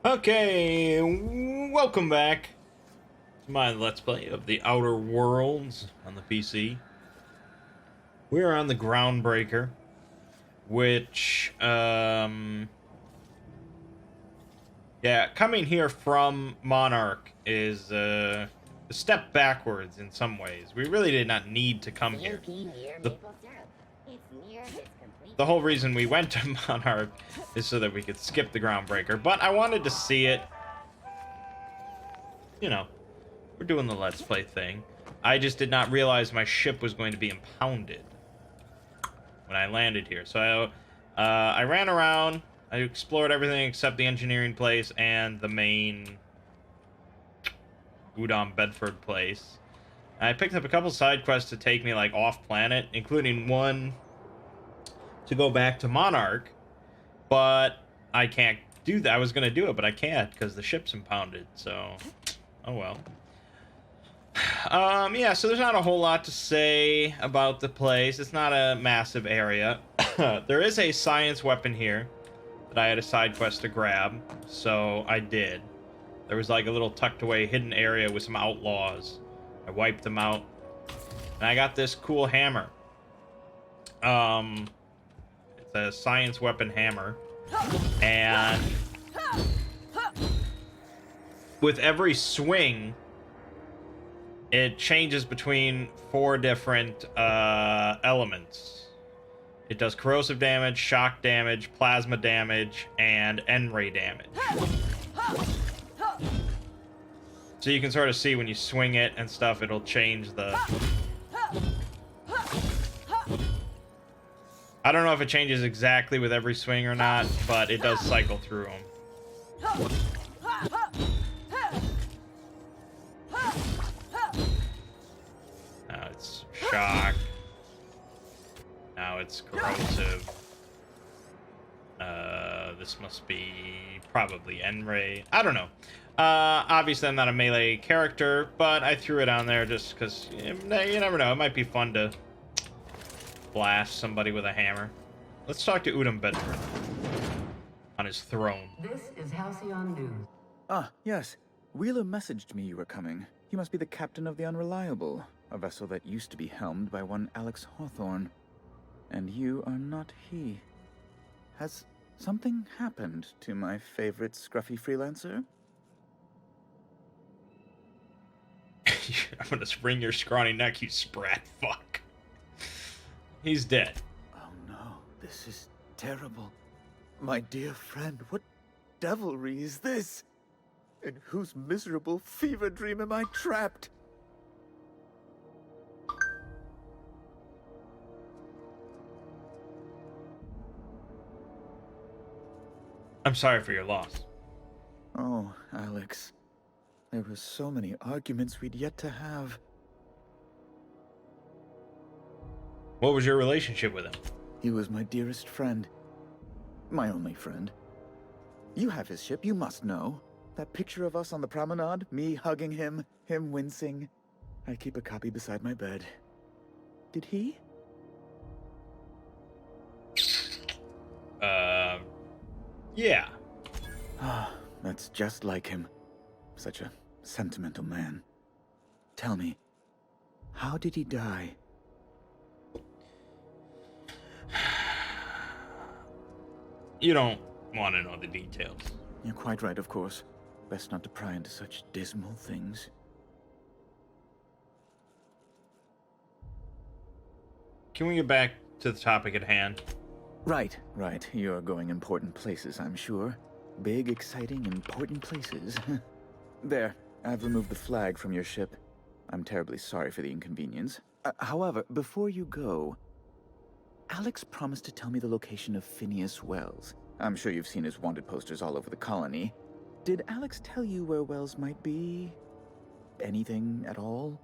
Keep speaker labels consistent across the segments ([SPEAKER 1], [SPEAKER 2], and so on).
[SPEAKER 1] Okay, welcome back to my Let's Play of The Outer Worlds on the PC. We're on the Groundbreaker, which, yeah, coming here from Monarch is a step backwards in some ways. We really did not need to come here. The, the whole reason we went to Monarch is so that we could skip the Groundbreaker, but I wanted to see it, you know. We're doing the Let's Play thing. I just did not realize my ship was going to be impounded when I landed here. So I ran around. I explored everything except the engineering place and the main Udon Bedford place. I picked up a couple side quests to take me like off planet, including one to go back to Monarch, but I can't do that. I was gonna do it, but I can't because the ship's impounded. So, oh well. Yeah, so there's not a whole lot to say about the place. It's not a massive area. There is a science weapon here that I had a side quest to grab, so I did. There was like a little tucked away hidden area with some outlaws. I wiped them out. And I got this cool hammer. It's a science weapon hammer. And with every swing, it changes between 4 different elements. It does corrosive damage, shock damage, plasma damage, and N-ray damage. So you can sort of see when you swing it and stuff, it'll change the... I don't know if it changes exactly with every swing or not, but it does cycle through them. Now it's shock. Now it's corrosive. This must be probably N-ray. I don't know. Obviously I'm not a melee character, but I threw it on there just because you never know. It might be fun to blast somebody with a hammer. Let's talk to Udon Bedford on his throne.
[SPEAKER 2] This is Halcyon News.
[SPEAKER 3] Ah, yes. Wheeler messaged me you were coming. He must be the captain of the Unreliable, a vessel that used to be helmed by one Alex Hawthorne. And you are not he. Has something happened to my favorite scruffy freelancer?
[SPEAKER 1] I'm gonna spring your scrawny neck, you sprat fuck. He's dead.
[SPEAKER 3] Oh no, this is terrible. My dear friend, what devilry is this? In whose miserable fever dream am I trapped?
[SPEAKER 1] I'm sorry for your loss.
[SPEAKER 3] Oh, Alex. There were so many arguments we'd yet to have.
[SPEAKER 1] What was your relationship with him?
[SPEAKER 3] He was my dearest friend. My only friend. You have his ship, you must know. That picture of us on the promenade, me hugging him, him wincing. I keep a copy beside my bed. Did he?
[SPEAKER 1] Yeah.
[SPEAKER 3] Ah, that's just like him. Such a sentimental man. Tell me, how did he die?
[SPEAKER 1] You don't want to know the details.
[SPEAKER 3] You're quite right, of course. Best not to pry into such dismal things.
[SPEAKER 1] Can we get back to the topic at hand?
[SPEAKER 3] Right. You're going important places, I'm sure. Big, exciting, important places. There, I've removed the flag from your ship. I'm terribly sorry for the inconvenience. However, before you go, Alex promised to tell me the location of Phineas Wells. I'm sure you've seen his wanted posters all over the colony. Did Alex tell you where Wells might be? Anything at all?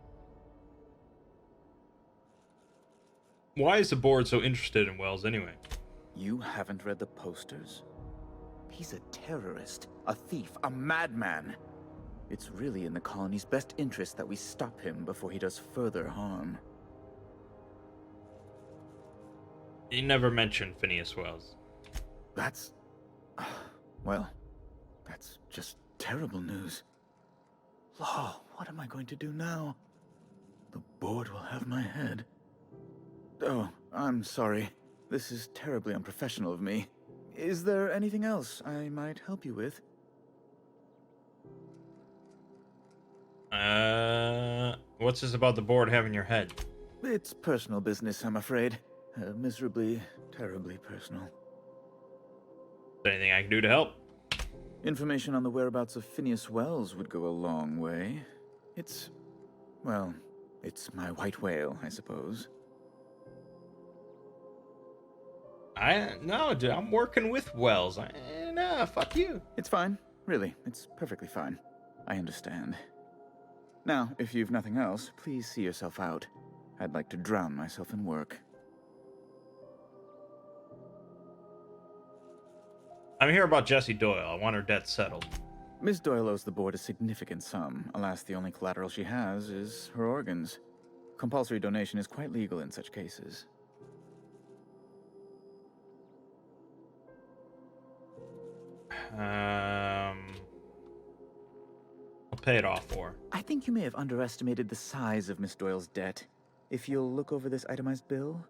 [SPEAKER 1] Why is the board so interested in Wells anyway?
[SPEAKER 3] You haven't read the posters? He's a terrorist, a thief, a madman. It's really in the colony's best interest that we stop him before he does further harm.
[SPEAKER 1] He never mentioned Phineas Wells.
[SPEAKER 3] That's... well, That's just terrible news. Law, what am I going to do now? The board will have my head. Oh, I'm sorry. This is terribly unprofessional of me. Is there anything else I might help you with?
[SPEAKER 1] What's this about the board having your head?
[SPEAKER 3] It's personal business, I'm afraid. Miserably, terribly personal.
[SPEAKER 1] Is there anything I can do to help?
[SPEAKER 3] Information on the whereabouts of Phineas Wells would go a long way. It's my white whale, I suppose.
[SPEAKER 1] No, dude, I'm working with Wells. Nah, fuck you.
[SPEAKER 3] It's fine. Really, it's perfectly fine. I understand. Now, if you've nothing else, please see yourself out. I'd like to drown myself in work.
[SPEAKER 1] I'm here about Jessie Doyle. I want her debt settled.
[SPEAKER 3] Miss Doyle owes the board a significant sum. Alas, the only collateral she has is her organs. Compulsory donation is quite legal in such cases.
[SPEAKER 1] I'll pay it off for her.
[SPEAKER 3] I think you may have underestimated the size of Miss Doyle's debt. If you'll look over this itemized bill.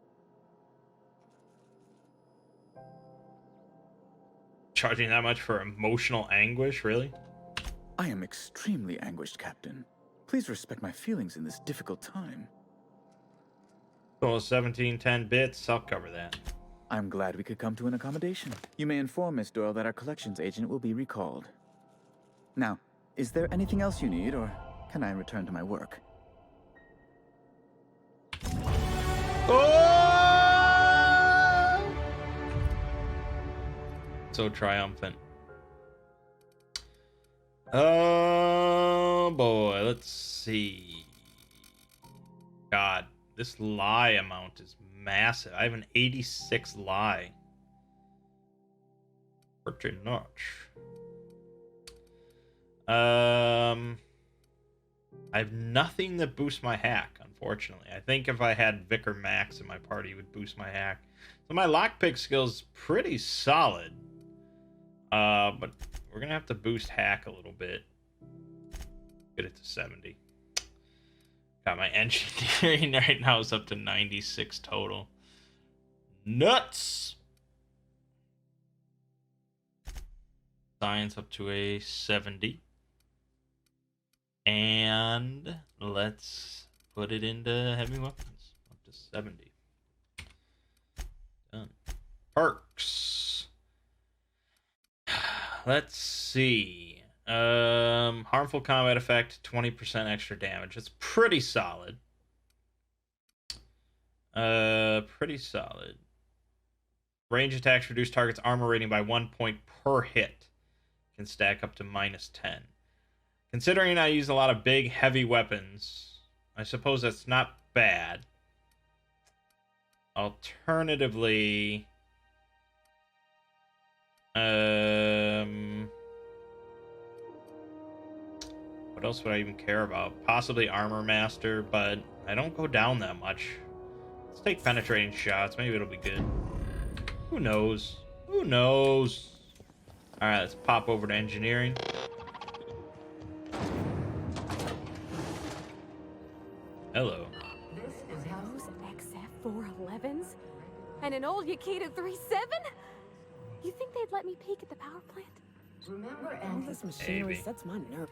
[SPEAKER 1] Charging that much for emotional anguish, really?
[SPEAKER 3] I am extremely anguished, Captain. Please respect my feelings in this difficult time.
[SPEAKER 1] So 1710 bits, I'll cover that.
[SPEAKER 3] I'm glad we could come to an accommodation. You may inform Miss Doyle that our collections agent will be recalled. Now, is there anything else you need, or can I return to my work?
[SPEAKER 1] Oh! So triumphant. Oh boy, let's see. God, this lie amount is massive. I have an 86 lie. Pretty much. I have nothing that boosts my hack, unfortunately. I think if I had Vicar Max in my party, it would boost my hack. So my lockpick skill's pretty solid. But we're gonna have to boost hack a little bit. Get it to 70. Got my engineering right now is up to 96 total. Nuts! Science up to a 70. And let's put it into heavy weapons. Up to 70. Done. Perks. Let's see. Harmful combat effect, 20% extra damage. That's pretty solid. Pretty solid. Range attacks reduce target's armor rating by 1 point per hit. Can stack up to -10. Considering I use a lot of big, heavy weapons, I suppose that's not bad. Alternatively, what else would I even care about? Possibly Armor Master, but I don't go down that much. Let's take penetrating shots. Maybe it'll be good. Who knows? Who knows? Alright, let's pop over to engineering. Hello.
[SPEAKER 2] Those
[SPEAKER 4] XF411s? And an old Yakita 37? You think they'd let me peek at the power plant?
[SPEAKER 2] Remember,
[SPEAKER 5] All this machinery
[SPEAKER 1] Maybe.
[SPEAKER 5] sets my nerve.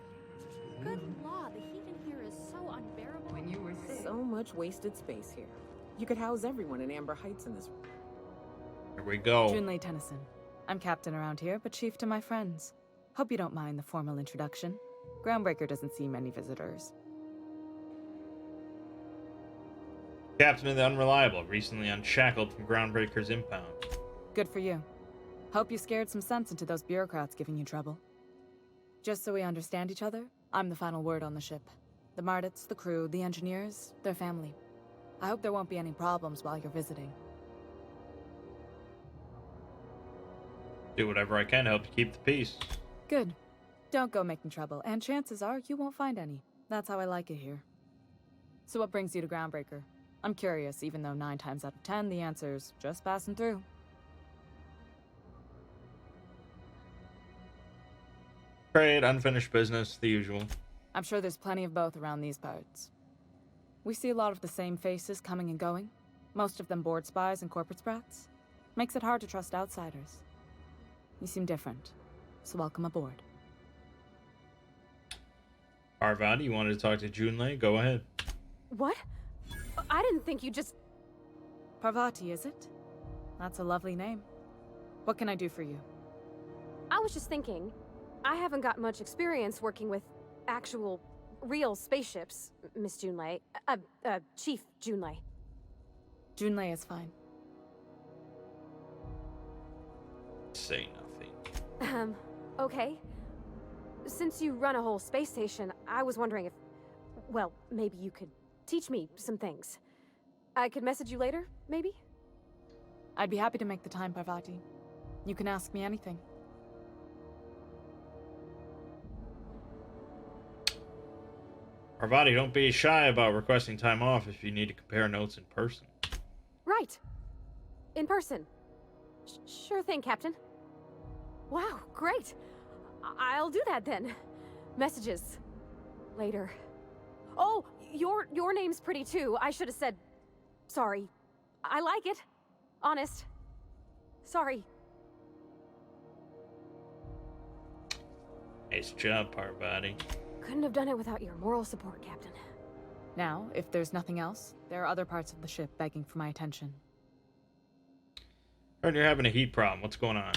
[SPEAKER 4] Good law, the heat in here is so unbearable.
[SPEAKER 2] when you were sick.
[SPEAKER 5] So much wasted space here. You could house everyone in Amber Heights in this.
[SPEAKER 1] Here we go.
[SPEAKER 6] Junlei Tennyson. I'm captain around here, but chief to my friends. Hope you don't mind the formal introduction. Groundbreaker doesn't see many visitors.
[SPEAKER 1] Captain of the Unreliable, recently unshackled from Groundbreaker's impound.
[SPEAKER 6] Good for you. Hope you scared some sense into those bureaucrats giving you trouble. Just so we understand each other, I'm the final word on the ship. The Mardits, the crew, the engineers, their family. I hope there won't be any problems while you're visiting.
[SPEAKER 1] Do whatever I can to help you keep the peace.
[SPEAKER 6] Good. Don't go making trouble, and chances are you won't find any. That's how I like it here. So what brings you to Groundbreaker? I'm curious, even though 9 times out of 10 the answer's just passing through.
[SPEAKER 1] Trade, unfinished business, the usual.
[SPEAKER 6] I'm sure there's plenty of both around these parts. We see a lot of the same faces coming and going, most of them board spies and corporate sprats. Makes it hard to trust outsiders. You seem different, so welcome aboard.
[SPEAKER 1] Parvati, you wanted to talk to Junlei? Go ahead.
[SPEAKER 4] What? I didn't think you just...
[SPEAKER 6] Parvati, is it? That's a lovely name. What can I do for you?
[SPEAKER 4] I was just thinking, I haven't got much experience working with actual, real spaceships, Miss Junlei. Chief Junlei.
[SPEAKER 6] Junlei is fine.
[SPEAKER 1] Say nothing.
[SPEAKER 4] Okay. Since you run a whole space station, I was wondering if... Well, maybe you could teach me some things. I could message you later, maybe?
[SPEAKER 6] I'd be happy to make the time, Parvati. You can ask me anything.
[SPEAKER 1] Parvati, don't be shy about requesting time off if you need to compare notes in person.
[SPEAKER 4] Right. In person. Sure thing, Captain. Wow, great. I'll do that then. Messages. Later. Oh, your name's pretty too. I should have said... Sorry. I like it. Honest. Sorry.
[SPEAKER 1] Nice job, Parvati.
[SPEAKER 4] Couldn't have done it without your moral support, Captain.
[SPEAKER 6] Now, if there's nothing else, there are other parts of the ship begging for my attention.
[SPEAKER 1] Heard you're having a heat problem. What's going on?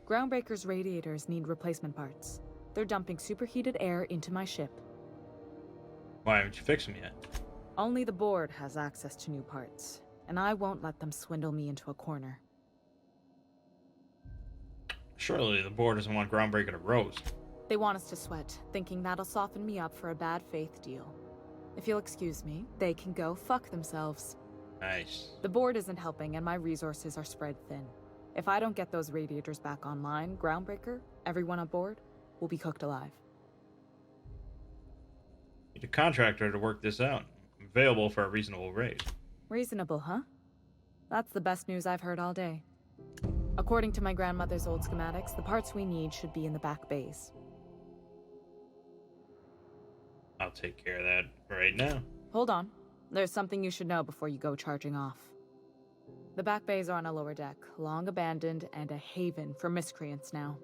[SPEAKER 6] Groundbreaker's radiators need replacement parts. They're dumping superheated air into my ship.
[SPEAKER 1] Why haven't you fixed them yet?
[SPEAKER 6] Only the board has access to new parts, and I won't let them swindle me into a corner.
[SPEAKER 1] Surely the board doesn't want Groundbreaker to roast.
[SPEAKER 6] They want us to sweat, thinking that'll soften me up for a bad faith deal. If you'll excuse me, they can go fuck themselves.
[SPEAKER 1] Nice.
[SPEAKER 6] The board isn't helping, and my resources are spread thin. If I don't get those radiators back online, Groundbreaker, everyone aboard, will be cooked alive.
[SPEAKER 1] Need a contractor to work this out. Available for a reasonable rate.
[SPEAKER 6] Reasonable, huh? That's the best news I've heard all day. According to my grandmother's old schematics, the parts we need should be in the back bays.
[SPEAKER 1] I'll take care of that right now.
[SPEAKER 6] Hold on. There's something you should know before you go charging off. The back bays are on a lower deck, long abandoned and a haven for miscreants now.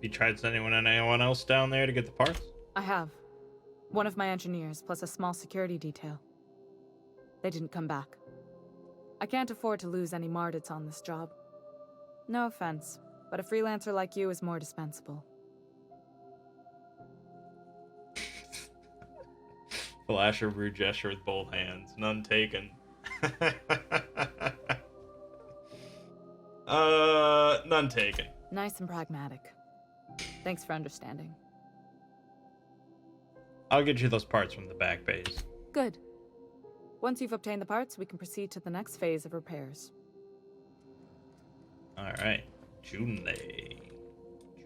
[SPEAKER 1] You tried sending anyone else down there to get the parts?
[SPEAKER 6] I have. One of my engineers, plus a small security detail. They didn't come back. I can't afford to lose any Mardits on this job. No offense, but a freelancer like you is more dispensable.
[SPEAKER 1] Flash a rude gesture with both hands. None taken. None taken.
[SPEAKER 6] Nice and pragmatic. Thanks for understanding.
[SPEAKER 1] I'll get you those parts from the back base.
[SPEAKER 6] Good. Once you've obtained the parts, we can proceed to the next phase of repairs.
[SPEAKER 1] Alright. Junlei.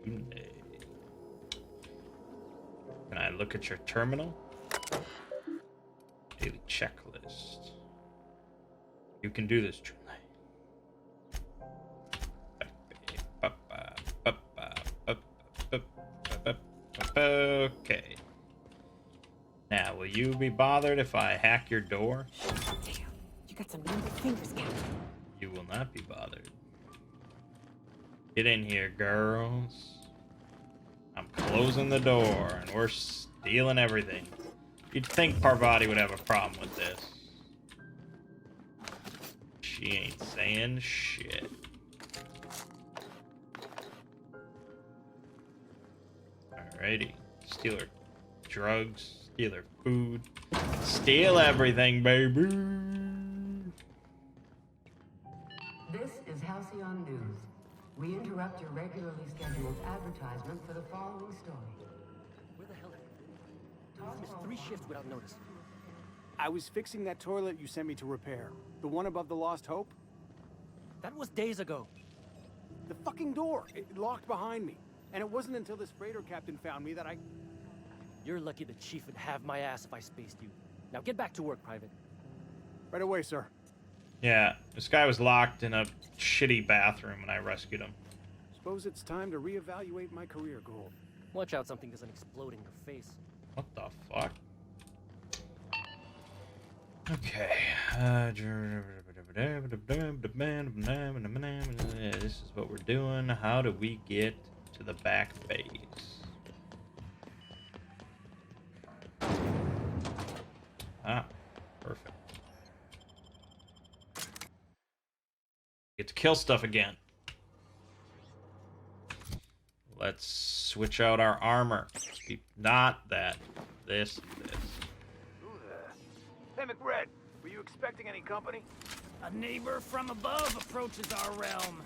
[SPEAKER 1] Junlei. Can I look at your terminal? Daily checklist. You can do this, Junlei. Okay. Now, will you be bothered if I hack your door?
[SPEAKER 5] Damn, you got some nimble fingers, Captain.
[SPEAKER 1] You will not be bothered. Get in here, girls. I'm closing the door, and we're stealing everything. You'd think Parvati would have a problem with this. She ain't saying shit. Alrighty. Steal her drugs, steal her food, steal everything, baby.
[SPEAKER 2] This is Halcyon News. We interrupt your regularly scheduled advertisement for the following story.
[SPEAKER 7] Where the hell are you? Missed 3 shifts without notice.
[SPEAKER 8] I was fixing that toilet you sent me to repair. The one above the Lost Hope?
[SPEAKER 7] That was days ago.
[SPEAKER 8] The fucking door! It locked behind me. And it wasn't until this freighter captain found me that I...
[SPEAKER 7] You're lucky the chief would have my ass if I spaced you. Now get back to work, Private.
[SPEAKER 8] Right away, sir.
[SPEAKER 1] Yeah, this guy was locked in a shitty bathroom when I rescued him.
[SPEAKER 8] Suppose it's time to reevaluate my career goal.
[SPEAKER 7] Watch out something doesn't explode in your face.
[SPEAKER 1] What the fuck? Okay. This is what we're doing. How do we get to the back base? Ah, perfect. Get to kill stuff again. Let's switch out our armor. Not that. This.
[SPEAKER 8] Who the... Hey, McRed, were you expecting any company?
[SPEAKER 9] A neighbor from above approaches our realm.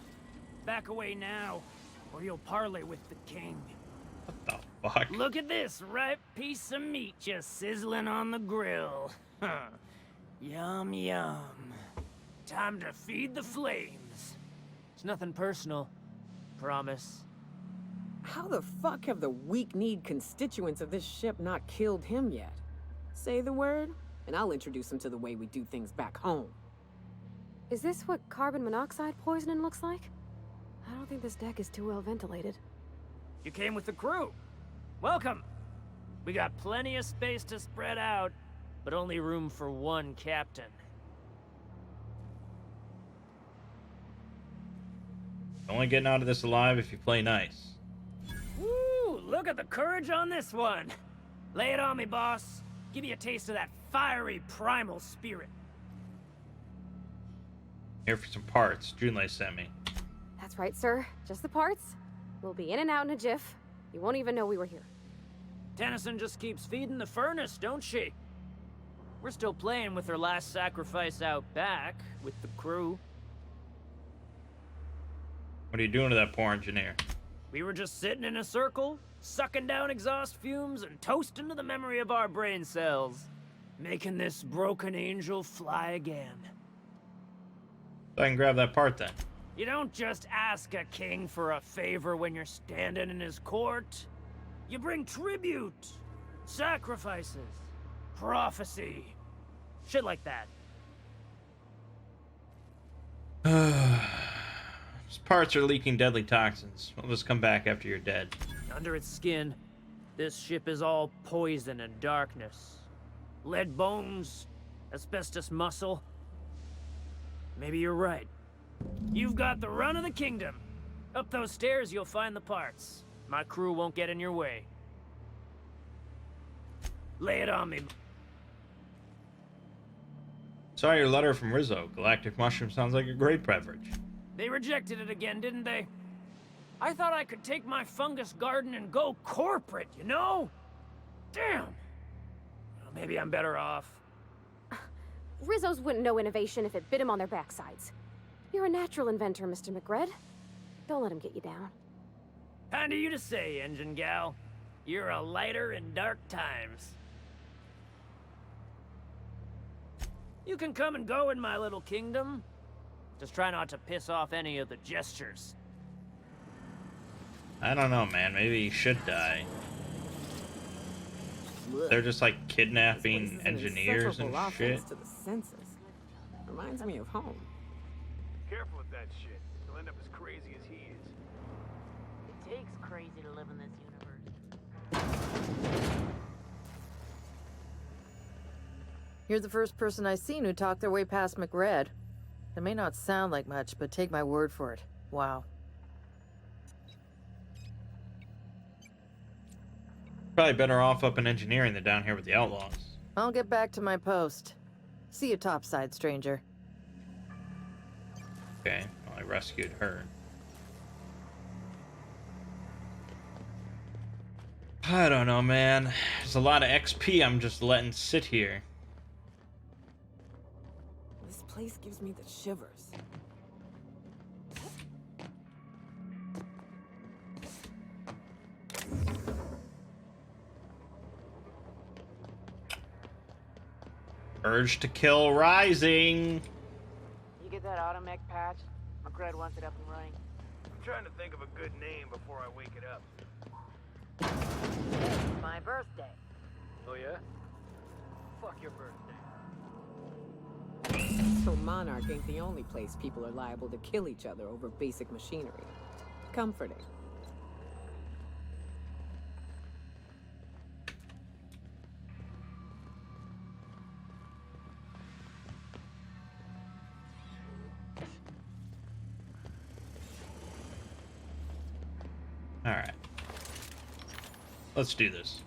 [SPEAKER 9] Back away now, or you'll parley with the king.
[SPEAKER 1] What the fuck?
[SPEAKER 9] Look at this ripe piece of meat just sizzling on the grill. Huh. Yum, yum. Time to feed the flames. It's nothing personal. Promise.
[SPEAKER 5] How the fuck have the weak-kneed constituents of this ship not killed him yet? Say the word, and I'll introduce him to the way we do things back home.
[SPEAKER 4] Is this what carbon monoxide poisoning looks like? I don't think this deck is too well ventilated.
[SPEAKER 9] You came with the crew. Welcome. We got plenty of space to spread out, but only room for one captain.
[SPEAKER 1] Only getting out of this alive if you play nice.
[SPEAKER 9] Woo! Look at the courage on this one. Lay it on me, boss. Give me a taste of that fiery primal spirit.
[SPEAKER 1] Here for some parts. Junlei sent me.
[SPEAKER 4] That's right, sir. Just the parts. We'll be in and out in a jiff. You won't even know we were here.
[SPEAKER 9] Tennyson just keeps feeding the furnace, don't she? We're still playing with her last sacrifice out back with the crew.
[SPEAKER 1] What are you doing to that poor engineer?
[SPEAKER 9] We were just sitting in a circle, sucking down exhaust fumes and toasting to the memory of our brain cells, making this broken angel fly again.
[SPEAKER 1] So I can grab that part then.
[SPEAKER 9] You don't just ask a king for a favor when you're standing in his court. You bring tribute, sacrifices, prophecy, shit like that.
[SPEAKER 1] These parts are leaking deadly toxins. We'll just come back after you're dead.
[SPEAKER 9] Under its skin, this ship is all poison and darkness. Lead bones, asbestos muscle. Maybe you're right. You've got the run of the kingdom. Up those stairs, you'll find the parts. My crew won't get in your way. Lay it on me.
[SPEAKER 1] Saw your letter from Rizzo. Galactic mushroom sounds like a great beverage.
[SPEAKER 9] They rejected it again, didn't they? I thought I could take my fungus garden and go corporate, you know? Damn. Well, maybe I'm better off.
[SPEAKER 4] Rizzo's wouldn't know innovation if it bit him on their backsides. You're a natural inventor, Mr. McRed. Don't let him get you down.
[SPEAKER 9] Kind of you to say, engine gal. You're a lighter in dark times. You can come and go in my little kingdom. Just try not to piss off any of the gestures.
[SPEAKER 1] I don't know, man. Maybe he should die. They're just like kidnapping engineers and shit.
[SPEAKER 5] To the senses. Reminds me of home.
[SPEAKER 8] Careful with that shit. You'll end up as crazy as he is.
[SPEAKER 2] It takes crazy to live in this universe.
[SPEAKER 10] You're the first person I've seen who talked their way past McRed. It may not sound like much, but take my word for it. Wow.
[SPEAKER 1] Probably better off up in engineering than down here with the outlaws.
[SPEAKER 10] I'll get back to my post. See you topside, stranger.
[SPEAKER 1] Okay, well, I rescued her. I don't know, man. There's a lot of XP I'm just letting sit here.
[SPEAKER 5] This place gives me the shivers.
[SPEAKER 1] Urge to kill rising.
[SPEAKER 2] You get that automech patch? McRed wants it up and running.
[SPEAKER 8] I'm trying to think of a good name before I wake it up.
[SPEAKER 2] It's my birthday.
[SPEAKER 8] Oh yeah? Fuck your birthday.
[SPEAKER 5] So Monarch ain't the only place people are liable to kill each other over basic machinery. Comforting.
[SPEAKER 1] All right. Let's do this.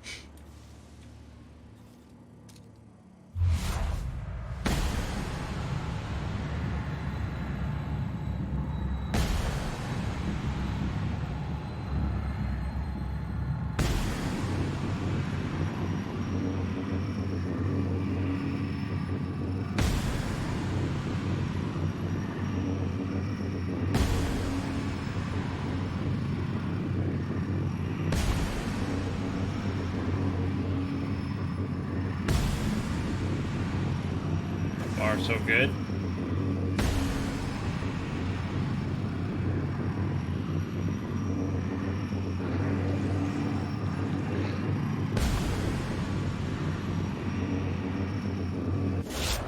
[SPEAKER 1] Far so good.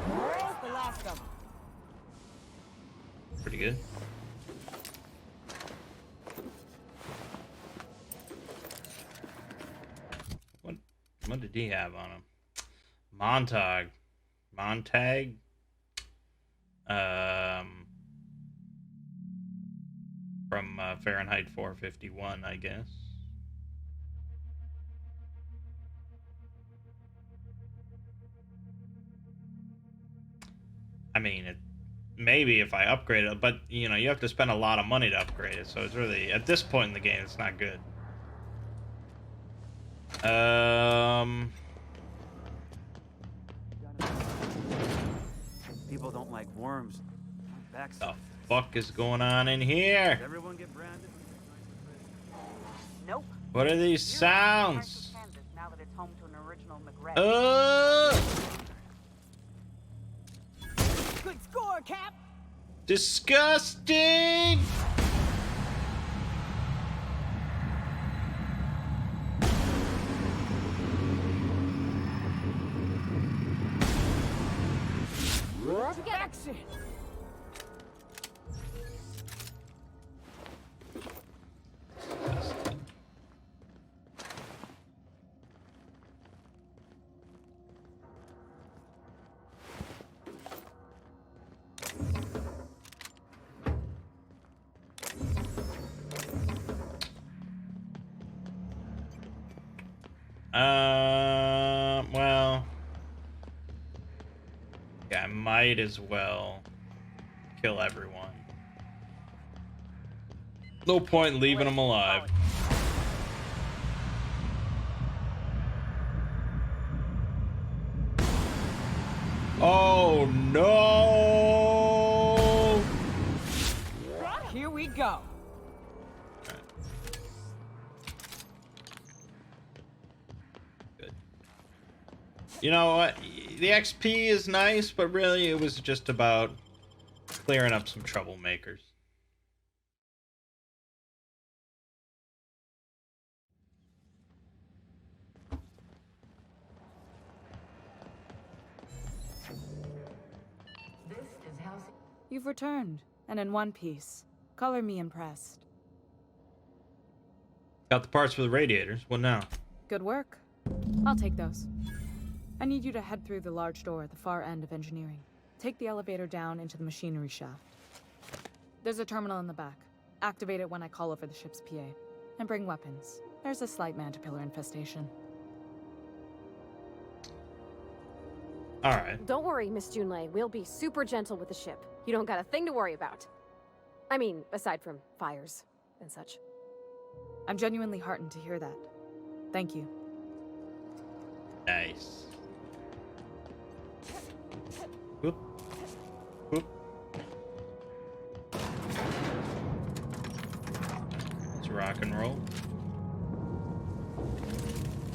[SPEAKER 5] Where's the last of them?
[SPEAKER 1] Pretty good. What did he have on him? Montag. From Fahrenheit 451, I guess. I mean, maybe if I upgrade it, but you know, you have to spend a lot of money to upgrade it, so it's really, at this point in the game, it's not good.
[SPEAKER 7] People don't like worms. Back
[SPEAKER 1] The fuck is going on in here?
[SPEAKER 7] Does everyone get branded?
[SPEAKER 11] Nope.
[SPEAKER 1] What are these sounds?
[SPEAKER 11] Now that it's home to an original McRae.
[SPEAKER 5] Good score, Cap!
[SPEAKER 1] Disgusting!
[SPEAKER 5] Action!
[SPEAKER 1] Well, yeah, I might as well kill everyone. No point in leaving them alive. Oh no!
[SPEAKER 5] Here we go.
[SPEAKER 1] Good. You know what? The XP is nice, but really it was just about clearing up some troublemakers.
[SPEAKER 2] This is House.
[SPEAKER 6] You've returned, and in one piece. Color me impressed.
[SPEAKER 1] Got the parts for the radiators. What now?
[SPEAKER 6] Good work. I'll take those. I need you to head through the large door at the far end of engineering. Take the elevator down into the machinery shaft. There's a terminal in the back. Activate it when I call over the ship's PA. And bring weapons. There's a slight mantipillar infestation.
[SPEAKER 1] Alright.
[SPEAKER 4] Don't worry, Miss Junlei. We'll be super gentle with the ship. You don't got a thing to worry about. I mean, aside from fires and such.
[SPEAKER 6] I'm genuinely heartened to hear that. Thank you.
[SPEAKER 1] Nice. Whoop. Whoop. Let's rock and roll.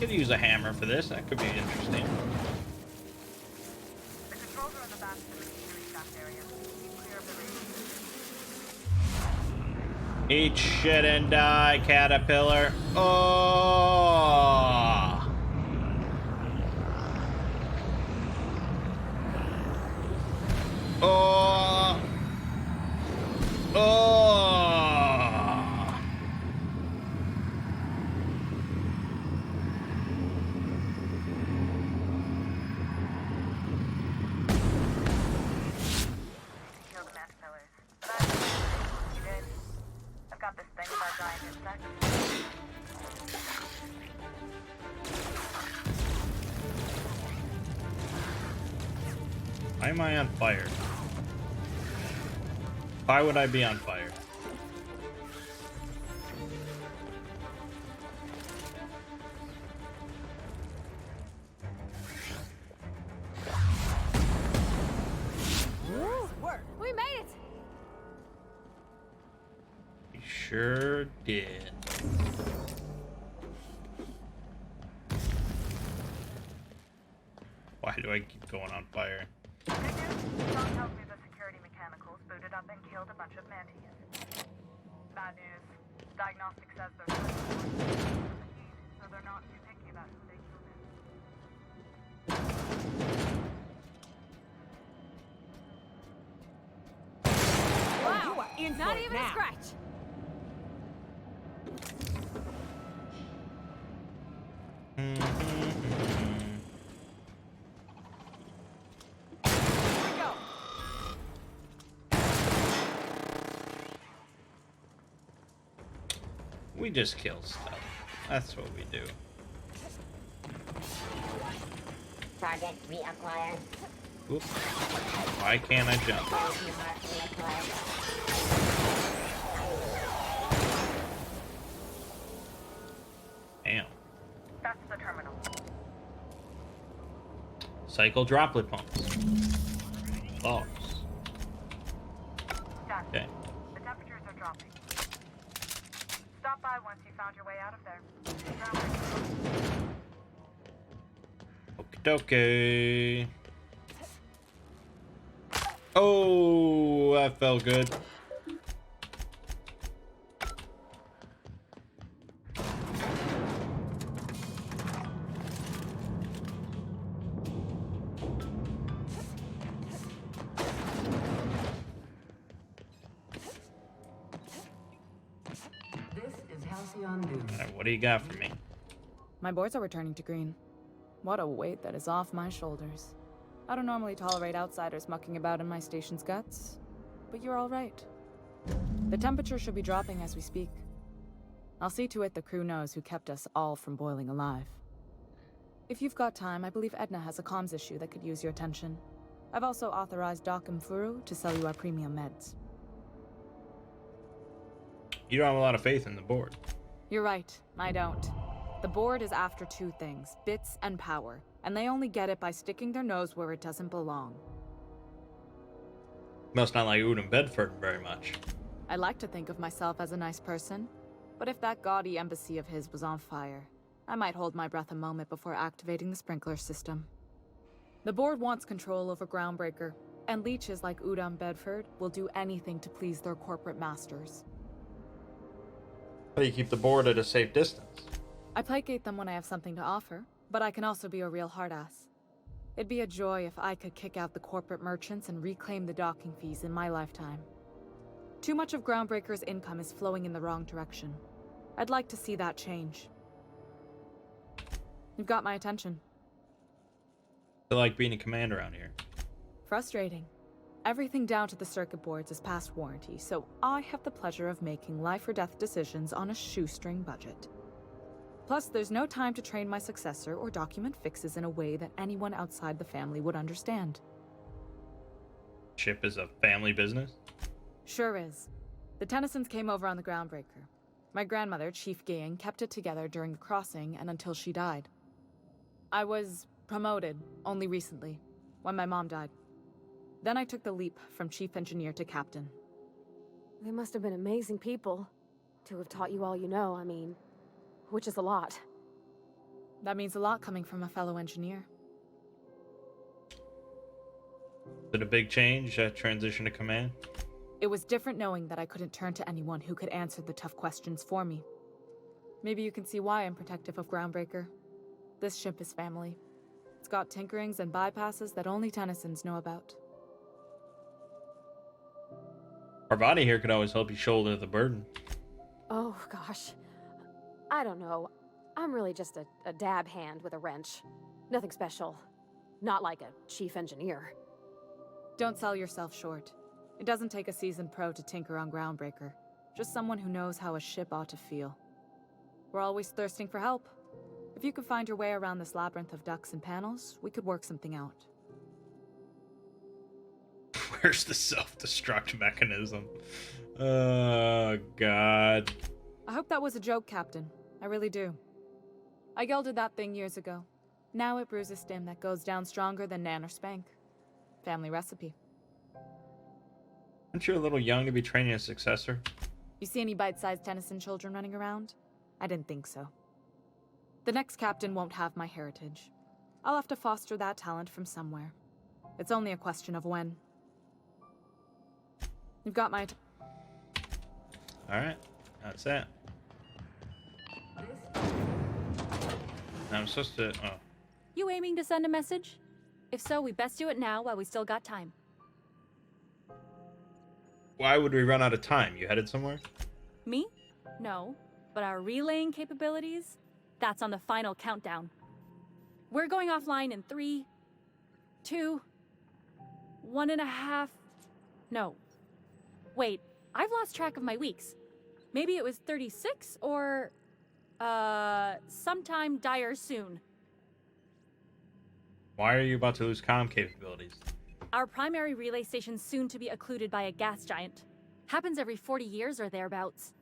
[SPEAKER 1] Could use a hammer for this. That could be interesting.
[SPEAKER 11] The controls are in the back of the machinery shaft area. Keep clear of the radius.
[SPEAKER 1] Eat shit and die, caterpillar. Oh! Oh. Oh.
[SPEAKER 11] Kill the caterpillars. But I think you did. I've got this thing about giant insects.
[SPEAKER 1] Why am I on fire? Why would I be on fire?
[SPEAKER 4] We made it!
[SPEAKER 1] We sure did. Why do I keep going on fire?
[SPEAKER 11] Good news, Tom tells me the security mechanicals booted up and killed a bunch of mantis. Bad news, diagnostic says they're so they're not too picky about who they kill in.
[SPEAKER 4] Wow! Not even a scratch!
[SPEAKER 1] We just kill stuff. That's what we do.
[SPEAKER 12] Target reacquired.
[SPEAKER 1] Oop. Why can't I jump? Damn.
[SPEAKER 11] That's the terminal.
[SPEAKER 1] Cycle droplet pumps. Logs.
[SPEAKER 11] Done.
[SPEAKER 1] Okay.
[SPEAKER 11] The temperatures are dropping. Stop by once you found your way out of there.
[SPEAKER 1] Okie dokie. Oh, that felt good.
[SPEAKER 2] This is Halcyon News.
[SPEAKER 1] Alright, what do you got for me?
[SPEAKER 6] My boards are returning to green. What a weight that is off my shoulders. I don't normally tolerate outsiders mucking about in my station's guts, but you're all right. The temperature should be dropping as we speak. I'll see to it the crew knows who kept us all from boiling alive. If you've got time, I believe Edna has a comms issue that could use your attention. I've also authorized Doc and Furu to sell you our premium meds.
[SPEAKER 1] You don't have a lot of faith in the board.
[SPEAKER 6] You're right, I don't. The board is after two things, bits and power, and they only get it by sticking their nose where it doesn't belong.
[SPEAKER 1] Must not like Udom Bedford very much.
[SPEAKER 6] I like to think of myself as a nice person, but if that gaudy embassy of his was on fire, I might hold my breath a moment before activating the sprinkler system. The board wants control over Groundbreaker, and leeches like Udom Bedford will do anything to please their corporate masters.
[SPEAKER 1] How do you keep the board at a safe distance?
[SPEAKER 6] I placate them when I have something to offer, but I can also be a real hard-ass. It'd be a joy if I could kick out the corporate merchants and reclaim the docking fees in my lifetime. Too much of Groundbreaker's income is flowing in the wrong direction. I'd like to see that change. You've got my attention.
[SPEAKER 1] I like being a commander around here.
[SPEAKER 6] Frustrating. Everything down to the circuit boards is past warranty, so I have the pleasure of making life or death decisions on a shoestring budget. Plus, there's no time to train my successor or document fixes in a way that anyone outside the family would understand.
[SPEAKER 1] Ship is a family business?
[SPEAKER 6] Sure is. The Tennysons came over on the Groundbreaker. My grandmother, Chief Gaying, kept it together during the crossing and until she died. I was promoted only recently, when my mom died. Then I took the leap from chief engineer to captain.
[SPEAKER 4] They must have been amazing people to have taught you all you know, I mean, which is a lot.
[SPEAKER 6] That means a lot coming from a fellow engineer.
[SPEAKER 1] Is it a big change, that transition to command?
[SPEAKER 6] It was different knowing that I couldn't turn to anyone who could answer the tough questions for me. Maybe you can see why I'm protective of Groundbreaker. This ship is family. It's got tinkerings and bypasses that only Tennysons know about.
[SPEAKER 1] Parvati here could always help you shoulder the burden.
[SPEAKER 4] Oh, gosh. I don't know. I'm really just a dab hand with a wrench. Nothing special. Not like a chief engineer.
[SPEAKER 6] Don't sell yourself short. It doesn't take a seasoned pro to tinker on Groundbreaker. Just someone who knows how a ship ought to feel. We're always thirsting for help. If you could find your way around this labyrinth of ducts and panels, we could work something out.
[SPEAKER 1] Where's the self-destruct mechanism? Oh, God.
[SPEAKER 6] I hope that was a joke, Captain. I really do. I gelded that thing years ago. Now it brews a stim that goes down stronger than Nan or Spank. Family recipe.
[SPEAKER 1] Aren't you a little young to be training a successor?
[SPEAKER 6] You see any bite-sized Tennyson children running around? I didn't think so. The next captain won't have my heritage. I'll have to foster that talent from somewhere. It's only a question of when. You've got my...
[SPEAKER 1] Alright, that's it. I'm supposed to... Oh.
[SPEAKER 13] You aiming to send a message? If so, we best do it now while we still got time.
[SPEAKER 1] Why would we run out of time? You headed somewhere?
[SPEAKER 13] Me? No. But our relaying capabilities? That's on the final countdown. We're going offline in 3, 2, 1.5... No. Wait, I've lost track of my weeks. Maybe it was 36 or... sometime dire soon.
[SPEAKER 1] Why are you about to lose comm capabilities?
[SPEAKER 13] Our primary relay station's soon to be occluded by a gas giant. Happens every 40 years or thereabouts.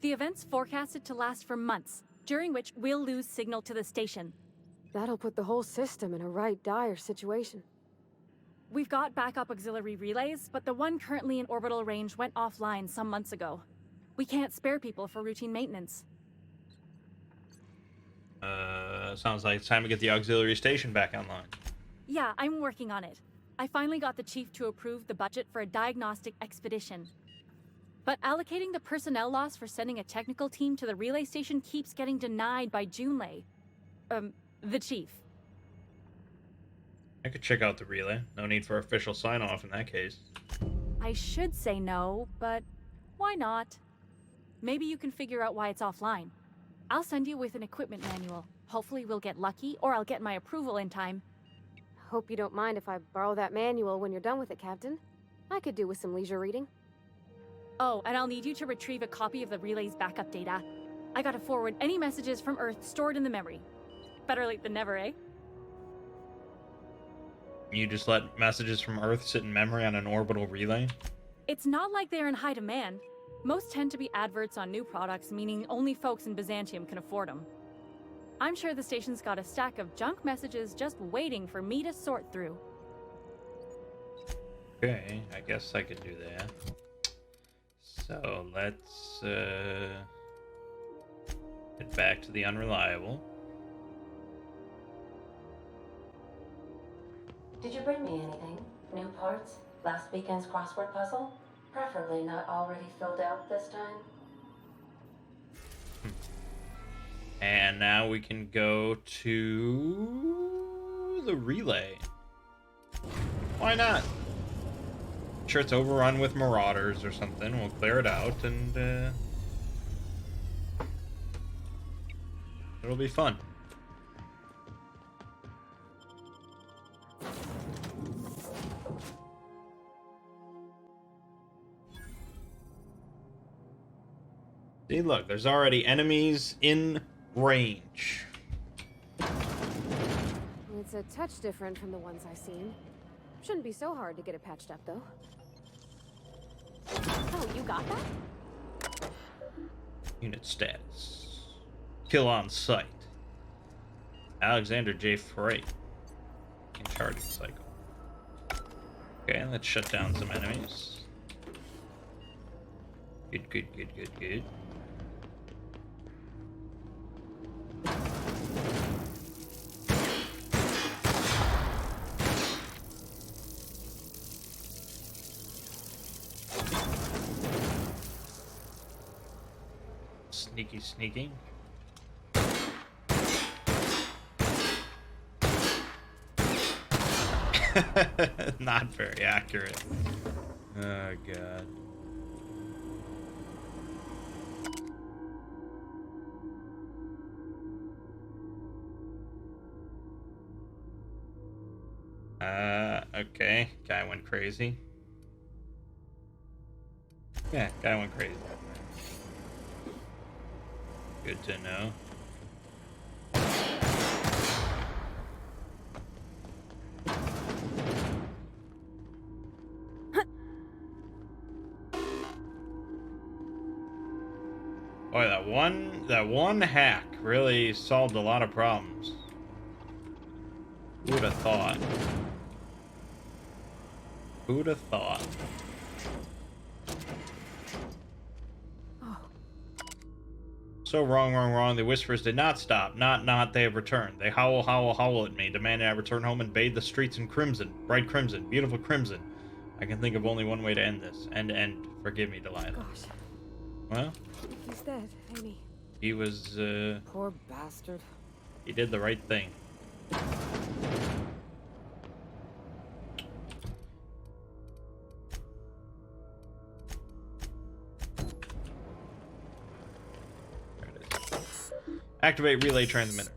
[SPEAKER 13] The event's forecasted to last for months, during which we'll lose signal to the station.
[SPEAKER 4] That'll put the whole system in a right dire situation.
[SPEAKER 13] We've got backup auxiliary relays, but the one currently in orbital range went offline some months ago. We can't spare people for routine maintenance.
[SPEAKER 1] Sounds like it's time to get the auxiliary station back online.
[SPEAKER 13] Yeah, I'm working on it. I finally got the chief to approve the budget for a diagnostic expedition. But allocating the personnel loss for sending a technical team to the relay station keeps getting denied by Junlei. The chief.
[SPEAKER 1] I could check out the relay. No need for official sign-off in that case.
[SPEAKER 13] I should say no, but why not? Maybe you can figure out why it's offline. I'll send you with an equipment manual. Hopefully we'll get lucky, or I'll get my approval in time.
[SPEAKER 4] Hope you don't mind if I borrow that manual when you're done with it, Captain. I could do with some leisure reading.
[SPEAKER 13] Oh, and I'll need you to retrieve a copy of the relay's backup data. I gotta forward any messages from Earth stored in the memory. Better late than never, eh?
[SPEAKER 1] You just let messages from Earth sit in memory on an orbital relay?
[SPEAKER 13] It's not like they're in high demand. Most tend to be adverts on new products, meaning only folks in Byzantium can afford them. I'm sure the station's got a stack of junk messages just waiting for me to sort through.
[SPEAKER 1] Okay, I guess I could do that. So let's get back to the unreliable.
[SPEAKER 2] Did you bring me anything? New parts? Last weekend's crossword puzzle? Preferably not already filled out this time.
[SPEAKER 1] And now we can go to the relay. Why not? I'm sure it's overrun with marauders or something. We'll clear it out and it'll be fun. See, look, there's already enemies in range.
[SPEAKER 4] It's a touch different from the ones I've seen. Shouldn't be so hard to get it patched up, though. Oh, you got that?
[SPEAKER 1] Unit status. Kill on sight. Alexander J. Freight. In charging cycle. Okay, let's shut down some enemies. Good, good, good, good, good. Sneaky, sneaky. Not very accurate. Oh, God. Okay. Guy went crazy. Yeah, guy went crazy. Good to know. Boy, that one hack really solved a lot of problems. Who would have thought? Who'd have thought?
[SPEAKER 4] Oh.
[SPEAKER 1] So wrong. The whispers did not stop. Not, they have returned. They howl at me, demanding I return home and bathe the streets in crimson. Bright crimson. Beautiful crimson. I can think of only one way to end this. End. Forgive me, Delilah.
[SPEAKER 4] Gosh.
[SPEAKER 1] Well?
[SPEAKER 4] He's dead, ain't he?
[SPEAKER 1] He was,
[SPEAKER 5] Poor bastard.
[SPEAKER 1] He did the right thing. There it is. Activate relay transmitter.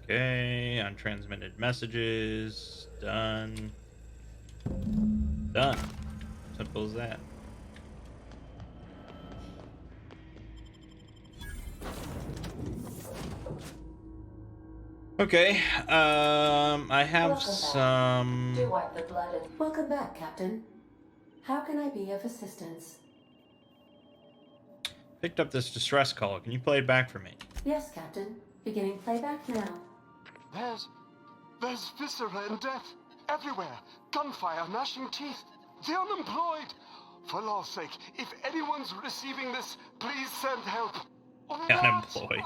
[SPEAKER 1] Okay, untransmitted messages. Done. Done. Simple as that. Okay, I have some...
[SPEAKER 2] Do wipe the blood and... Welcome back, Captain. How can I be of assistance?
[SPEAKER 1] Picked up this distress call. Can you play it back for me?
[SPEAKER 2] Yes, Captain. Beginning playback now.
[SPEAKER 14] There's viscera and death everywhere. Gunfire, gnashing teeth. The unemployed. For law's sake, if anyone's receiving this, please send help.
[SPEAKER 1] Unemployed.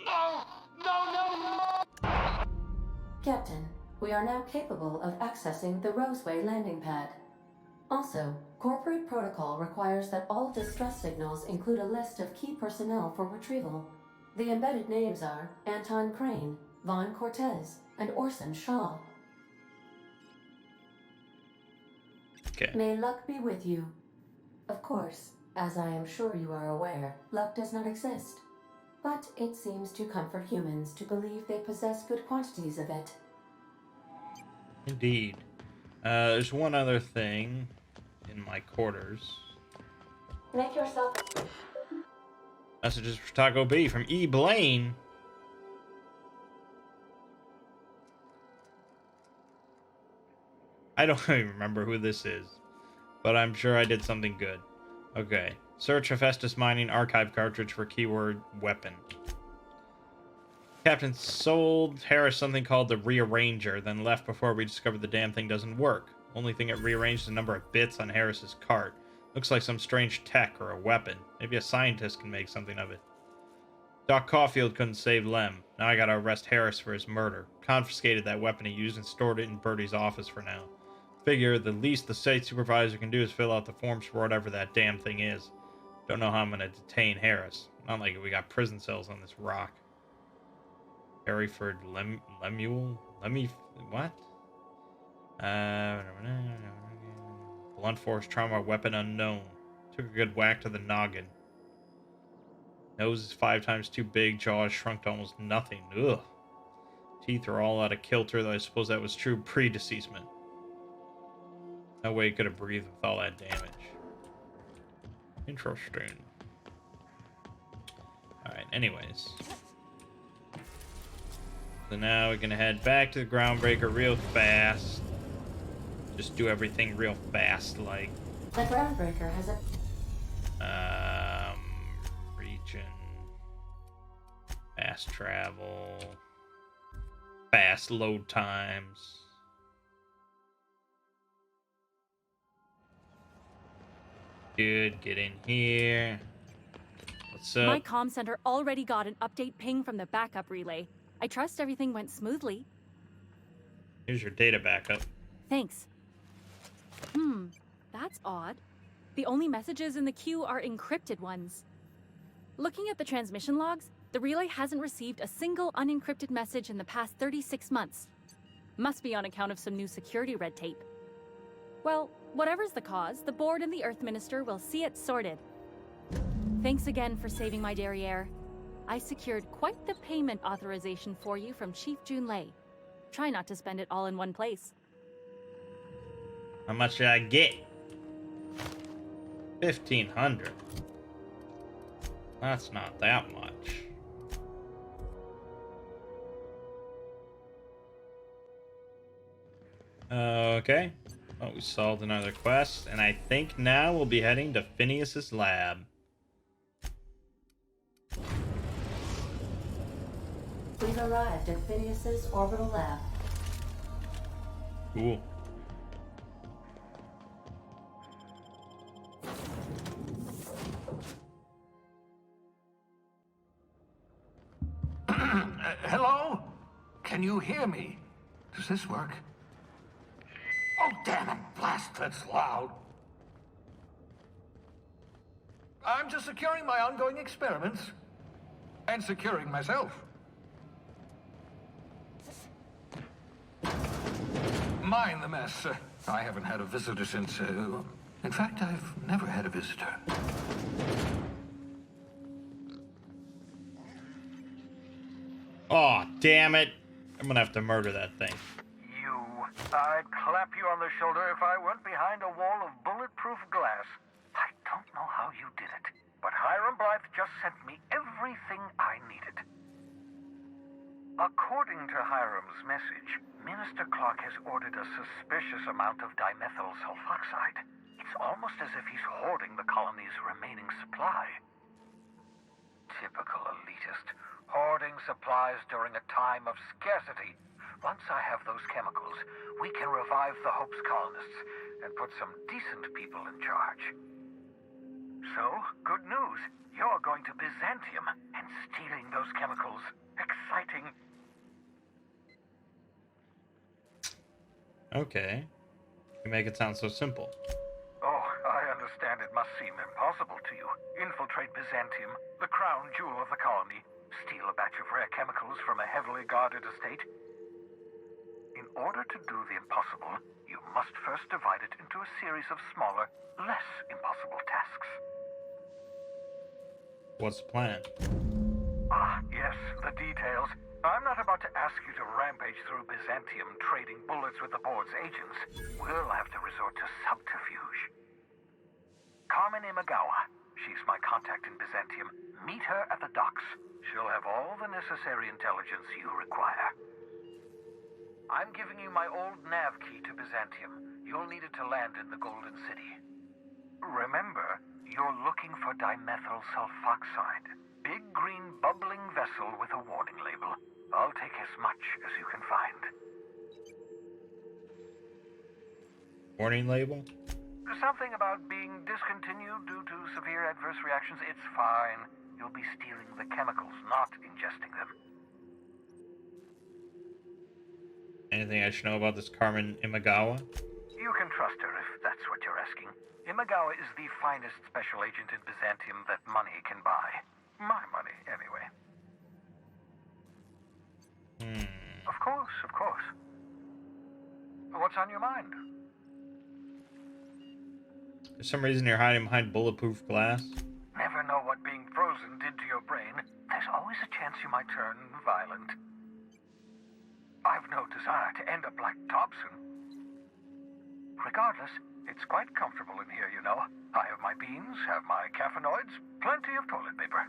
[SPEAKER 14] No!
[SPEAKER 2] Captain, we are now capable of accessing the Roseway landing pad. Also, corporate protocol requires that all distress signals include a list of key personnel for retrieval. The embedded names are Anton Crane, Vaughn Cortez, and Orson Shaw.
[SPEAKER 1] Okay.
[SPEAKER 2] May luck be with you. Of course, as I am sure you are aware, luck does not exist. But it seems to comfort humans to believe they possess good quantities of it.
[SPEAKER 1] Indeed. There's one other thing in my quarters.
[SPEAKER 2] Make yourself...
[SPEAKER 1] Messages for Taco B from E. Blaine. I don't even remember who this is, but I'm sure I did something good. Okay. Search Hephaestus Mining archive cartridge for keyword weapon. Captain sold Harris something called the Rearranger, then left before we discovered the damn thing doesn't work. Only thing it rearranged is the number of bits on Harris's cart. Looks like some strange tech or a weapon. Maybe a scientist can make something of it. Doc Caulfield couldn't save Lem. Now I gotta arrest Harris for his murder. Confiscated that weapon he used and stored it in Bertie's office for now. Figure the least the site supervisor can do is fill out the forms for whatever that damn thing is. Don't know how I'm gonna detain Harris. Not like we got prison cells on this rock. Harryford Lemuel? What? Blunt force trauma weapon unknown. Took a good whack to the noggin. Nose is 5 times too big, jaws shrunk to almost nothing. Ugh. Teeth are all out of kilter, though I suppose that was true pre-deceasement. No way he could have breathed with all that damage. Interesting. Alright, anyways. So now we're gonna head back to the Groundbreaker real fast. Just do everything real fast, like.
[SPEAKER 2] The Groundbreaker has a...
[SPEAKER 1] Region. Fast travel. Fast load times. Good, get in here. What's up?
[SPEAKER 13] My comm center already got an update ping from the backup relay. I trust everything went smoothly.
[SPEAKER 1] Here's your data backup.
[SPEAKER 13] Thanks. That's odd. The only messages in the queue are encrypted ones. Looking at the transmission logs, the relay hasn't received a single unencrypted message in the past 36 months. Must be on account of some new security red tape. Well, whatever's the cause, the board and the Earth Minister will see it sorted. Thanks again for saving my derriere. I secured quite the payment authorization for you from Chief Junlei. Try not to spend it all in one place.
[SPEAKER 1] How much did I get? 1,500. That's not that much. Okay. Oh, we solved another quest, and I think now we'll be heading to Phineas's lab.
[SPEAKER 2] We've arrived at Phineas's orbital lab.
[SPEAKER 1] Cool.
[SPEAKER 7] Hello? Can you hear me? Does this work? Oh, damn it. Blast, that's loud. I'm just securing my ongoing experiments. And securing myself. Mind the mess. I haven't had a visitor since, in fact, I've never had a visitor.
[SPEAKER 1] Oh, damn it. I'm gonna have to murder that thing.
[SPEAKER 7] I'd clap you on the shoulder if I weren't behind a wall of bulletproof glass. I don't know how you did it, but Hiram Blythe just sent me everything I needed. According to Hiram's message, Minister Clark has ordered a suspicious amount of dimethyl sulfoxide. It's almost as if he's hoarding the colony's remaining supply. Typical elitist, hoarding supplies during a time of scarcity. Once I have those chemicals, we can revive the Hope's colonists and put some decent people in charge. So, good news. You're going to Byzantium and stealing those chemicals. Exciting.
[SPEAKER 1] Okay. You make it sound so simple.
[SPEAKER 7] Oh, I understand it must seem impossible to you. Infiltrate Byzantium, the crown jewel of the colony, steal a batch of rare chemicals from a heavily guarded estate. In order to do the impossible, you must first divide it into a series of smaller, less impossible tasks.
[SPEAKER 1] What's the plan?
[SPEAKER 7] Ah, yes, the details. I'm not about to ask you to rampage through Byzantium trading bullets with the board's agents. We'll have to resort to subterfuge. Carmen Imagawa. She's my contact in Byzantium. Meet her at the docks. She'll have all the necessary intelligence you require. I'm giving you my old nav key to Byzantium. You'll need it to land in the Golden City. Remember, you're looking for dimethyl sulfoxide. Big green bubbling vessel with a warning label. I'll take as much as you can find.
[SPEAKER 1] Warning label?
[SPEAKER 7] Something about being discontinued due to severe adverse reactions. It's fine. You'll be stealing the chemicals, not ingesting them.
[SPEAKER 1] Anything I should know about this Carmen Imagawa?
[SPEAKER 7] You can trust her if that's what you're asking. Imagawa is the finest special agent in Byzantium that money can buy. My money, anyway. Of course, of course. What's on your mind?
[SPEAKER 1] For some reason you're hiding behind bulletproof glass.
[SPEAKER 7] Never know what being frozen did to your brain. There's always a chance you might turn violent. I've no desire to end up like Dobson. Regardless, it's quite comfortable in here, you know. I have my beans, have my caffeinoids, plenty of toilet paper.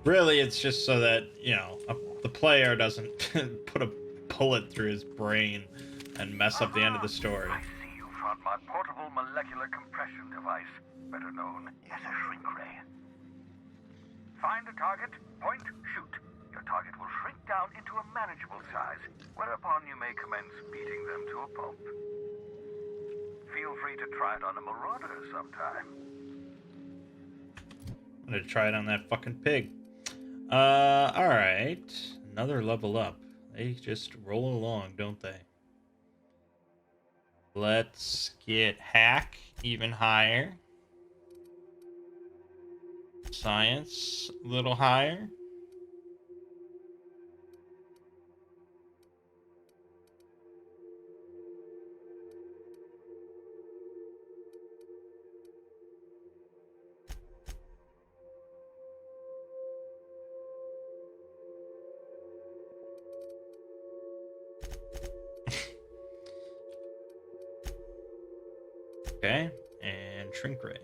[SPEAKER 1] Really, it's just so that, you know, the player doesn't put a bullet through his brain and mess up the end of the story.
[SPEAKER 7] I see you found my portable molecular compression device, better known as a shrink ray. Find a target, point, shoot. Your target will shrink down into a manageable size, whereupon you may commence beating them to a pulp. Feel free to try it on a marauder sometime.
[SPEAKER 1] I'm gonna try it on that fucking pig. Alright. Another level up. They just roll along, don't they? Let's get hack even higher. Science a little higher. Okay, and shrink ray.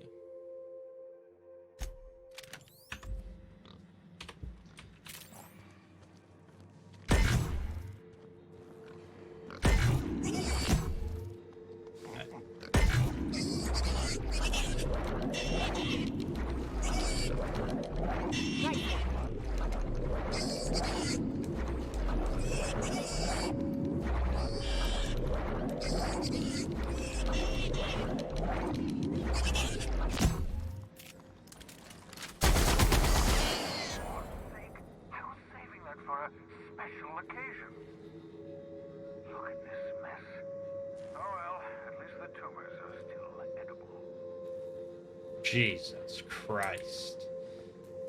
[SPEAKER 1] Jesus Christ.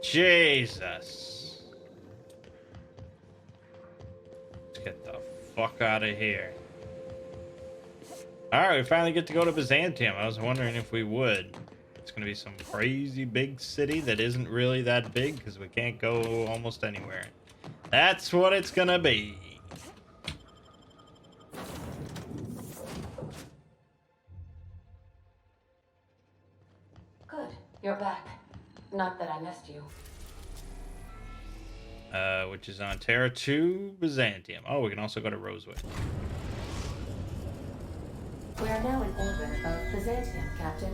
[SPEAKER 1] Jesus. Let's get the fuck out of here. Alright, we finally get to go to Byzantium. I was wondering if we would. It's going to be some crazy big city that isn't really that big because we can't go almost anywhere. That's what it's going to be.
[SPEAKER 2] Good, you're back. Not that I missed you.
[SPEAKER 1] Which is on Terra to Byzantium. Oh, we can also go to Roseway.
[SPEAKER 2] We are now in orbit of Byzantium, Captain.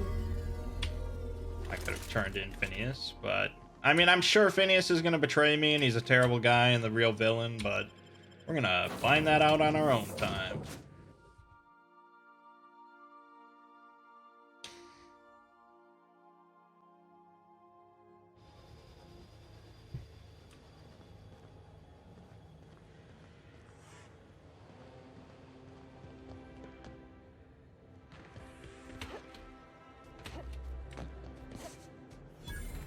[SPEAKER 1] I could have turned in Phineas, but... I mean, I'm sure Phineas is going to betray me and he's a terrible guy and the real villain, but we're going to find that out on our own time.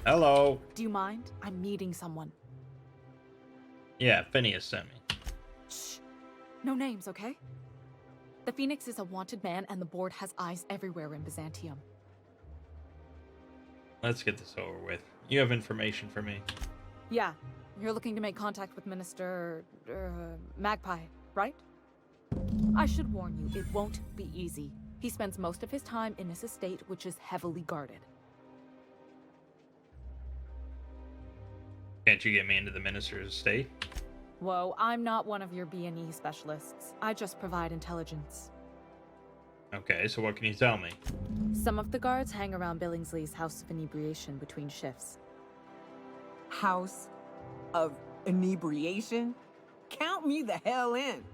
[SPEAKER 1] Hello.
[SPEAKER 6] Do you mind? I'm meeting someone.
[SPEAKER 1] Yeah, Phineas sent me.
[SPEAKER 6] Shh. No names, okay? The Phoenix is a wanted man, and the board has eyes everywhere in Byzantium.
[SPEAKER 1] Let's get this over with. You have information for me.
[SPEAKER 6] Yeah. You're looking to make contact with Minister... Magpie, right? I should warn you, it won't be easy. He spends most of his time in his estate, which is heavily guarded.
[SPEAKER 1] Can't you get me into the minister's estate?
[SPEAKER 6] Whoa, I'm not one of your B&E specialists. I just provide intelligence.
[SPEAKER 1] Okay, so what can you tell me?
[SPEAKER 6] Some of the guards hang around Billingsley's House of Inebriation between shifts.
[SPEAKER 5] House of Inebriation? Count me the hell in!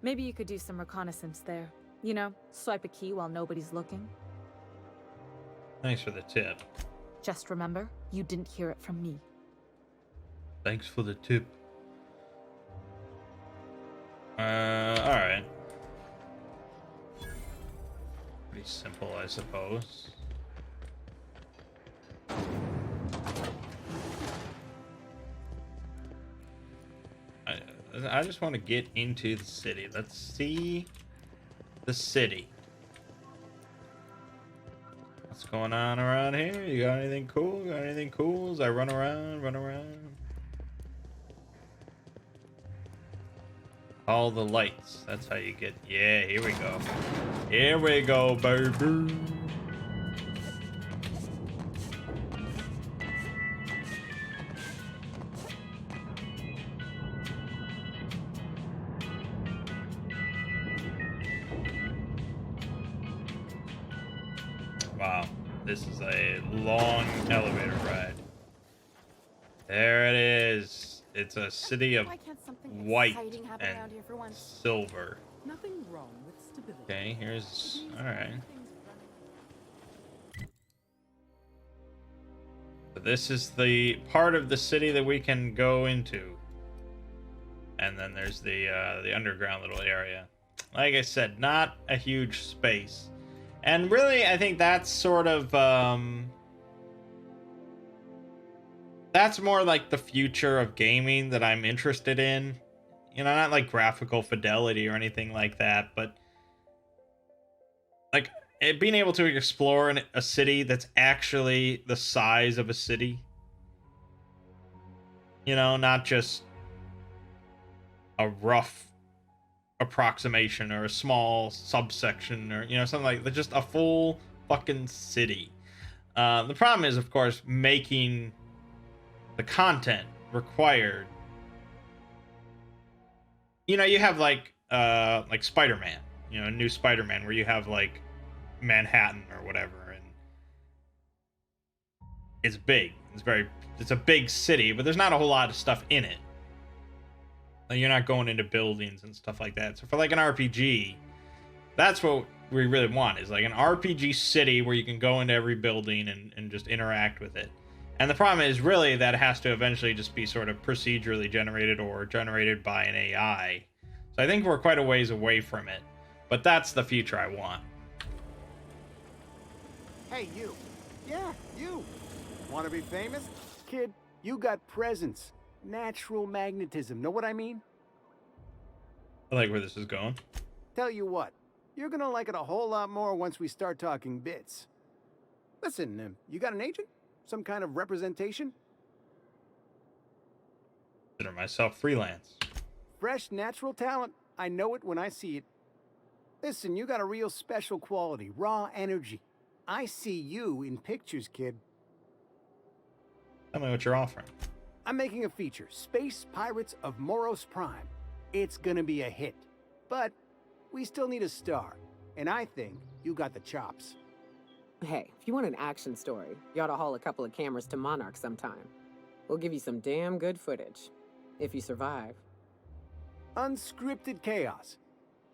[SPEAKER 6] Maybe you could do some reconnaissance there. You know, swipe a key while nobody's looking.
[SPEAKER 1] Thanks for the tip.
[SPEAKER 6] Just remember, you didn't hear it from me.
[SPEAKER 1] Thanks for the tip. Alright. Pretty simple, I suppose. I just want to get into the city. Let's see the city. What's going on around here? You got anything cool? Got anything cool as I run around, All the lights. That's how you get... Yeah, here we go. Here we go, baby. Wow. This is a long elevator ride. There it is. It's a city of white and silver.
[SPEAKER 5] Nothing wrong with stability.
[SPEAKER 1] Okay, here's... Alright. So this is the part of the city that we can go into. And then there's the underground little area. Like I said, not a huge space. And really, I think that's sort of... that's more like the future of gaming that I'm interested in. You know, not like graphical fidelity or anything like that, but like being able to explore a city that's actually the size of a city. You know, not just a rough approximation or a small subsection or, you know, something like that. Just a full fucking city. The problem is, of course, making the content required. You know, you have like Spider-Man, you know, a new Spider-Man where you have like Manhattan or whatever, and it's big. It's a big city, but there's not a whole lot of stuff in it. Like, you're not going into buildings and stuff like that. So for like an RPG, that's what we really want, is like an RPG city where you can go into every building and just interact with it. And the problem is really that it has to eventually just be sort of procedurally generated or generated by an AI. So I think we're quite a ways away from it, but that's the future I want.
[SPEAKER 8] Hey, you. Yeah, you. Want to be famous? Kid, you got presence. Natural magnetism. Know what I mean?
[SPEAKER 1] I like where this is going.
[SPEAKER 8] Tell you what, you're gonna like it a whole lot more once we start talking bits. Listen, you got an agent? Some kind of representation?
[SPEAKER 1] Consider myself freelance.
[SPEAKER 8] Fresh, natural talent. I know it when I see it. Listen, you got a real special quality, raw energy. I see you in pictures, kid.
[SPEAKER 1] Tell me what you're offering.
[SPEAKER 8] I'm making a feature, Space Pirates of Moros Prime. It's gonna be a hit. But we still need a star. And I think you got the chops.
[SPEAKER 5] Hey, if you want an action story, you ought to haul a couple of cameras to Monarch sometime. We'll give you some damn good footage. If you survive.
[SPEAKER 8] Unscripted chaos.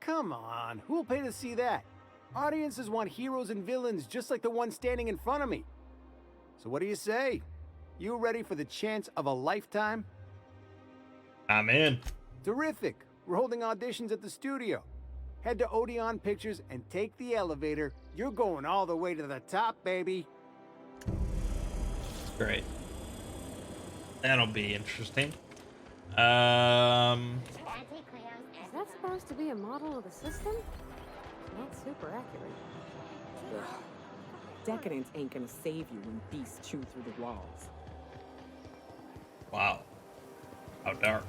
[SPEAKER 8] Come on, who'll pay to see that? Audiences want heroes and villains just like the one standing in front of me. So what do you say? You ready for the chance of a lifetime?
[SPEAKER 1] I'm in.
[SPEAKER 8] Terrific. We're holding auditions at the studio. Head to Odeon Pictures and take the elevator. You're going all the way to the top, baby.
[SPEAKER 1] Great. That'll be interesting.
[SPEAKER 4] Is that supposed to be a model of the system? Not super accurate.
[SPEAKER 5] Ugh. Decadence ain't gonna save you when beasts chew through the walls.
[SPEAKER 1] Wow. How dark.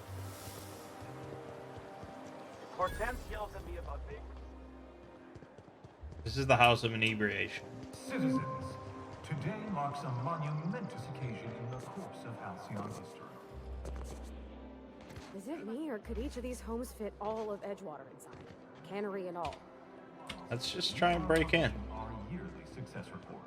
[SPEAKER 7] Hortense yells at me about big...
[SPEAKER 1] This is the House of Inebriation.
[SPEAKER 15] Citizens, today marks a monumentous occasion in the course of Halcyon history.
[SPEAKER 4] Is it me, or could each of these homes fit all of Edgewater inside? Cannery and all.
[SPEAKER 1] Let's just try and break in.
[SPEAKER 15] Our yearly success report.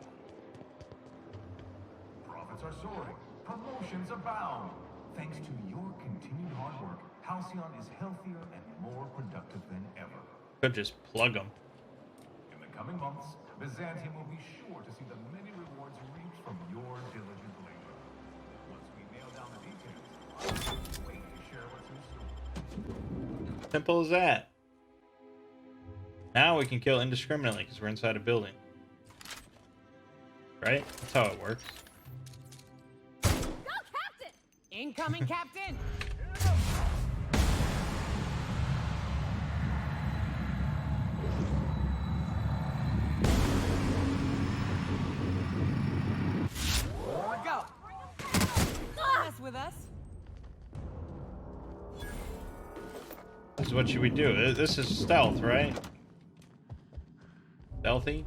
[SPEAKER 15] Profits are soaring. Promotions abound. Thanks to your continued hard work, Halcyon is healthier and more productive than ever.
[SPEAKER 1] Could just plug them.
[SPEAKER 15] In the coming months, Byzantium will be sure to see the many rewards reaped from your diligent labor. Once we nail down the details, I can't wait to share what's in store.
[SPEAKER 1] Simple as that. Now we can kill indiscriminately because we're inside a building. Right? That's how it works.
[SPEAKER 4] Go, Captain!
[SPEAKER 5] Incoming, Captain! Go! Don't mess with us.
[SPEAKER 1] This is what should we do? This is stealth, right? Stealthy?